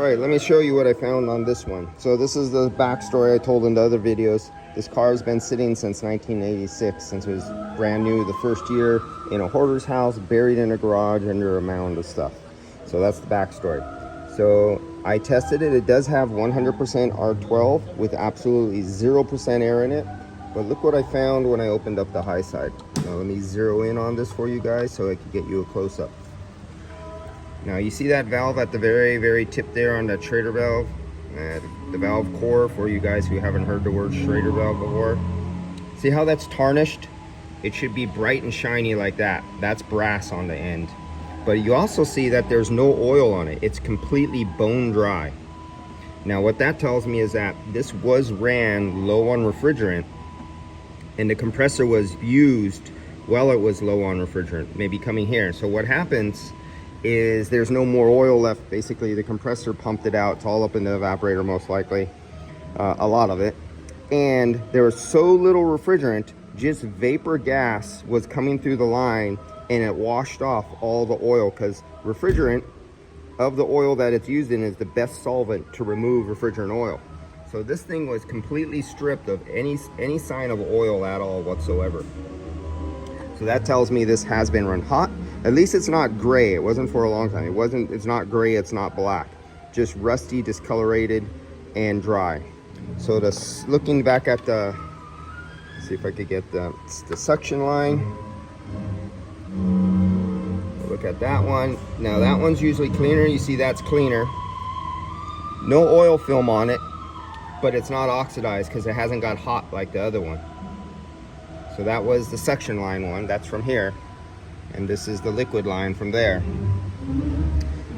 All right, let me show you what I found on this one. So this is the backstory I told in the other videos. This car has been sitting since 1986, since it was brand new the first year in a hoarder's house, buried in a garage under a mound of stuff. So that's the backstory. So I tested it. It does have 100% R12 with absolutely 0% air in it. But look what I found when I opened up the high side. Now let me zero in on this for you guys so I can get you a close-up. Now you see that valve at the very tip there on that Schrader valve, the valve core, for you guys who haven't heard the word Schrader valve before. See how that's tarnished? It should be bright and shiny like that. That's brass on the end. But you also see that there's no oil on it. It's completely bone dry. Now what that tells me is that this was ran low on refrigerant, and the compressor was used while it was low on refrigerant, maybe coming here. So what happens is there's no more oil left. Basically the compressor pumped it out. It's all up in the evaporator most likely, a lot of it, and there was so little refrigerant, just vapor gas was coming through the line, and it washed off all the oil, because refrigerant of the oil that it's used in is the best solvent to remove refrigerant oil. So this thing was completely stripped of any sign of oil at all whatsoever. So that tells me this has been run hot. At least it's not gray. It wasn't for a long time. It's not gray, it's not black. Just rusty, discolorated, and dry. So looking back at the, see if I could get the suction line. Look at that one. Now that one's usually cleaner. You see that's cleaner. No oil film on it, but it's not oxidized because it hasn't got hot like the other one. So that was the suction line one. That's from here. And this is the liquid line from there.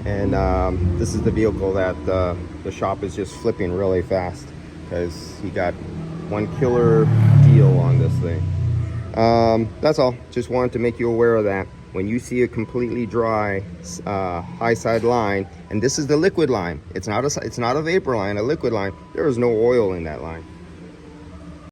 And this is the vehicle that the shop is just flipping really fast, because he got one killer deal on this thing. That's all. Just wanted to make you aware of that. When you see a completely dry high side line, and this is the liquid line, it's not a vapor line, a liquid line, there is no oil in that line.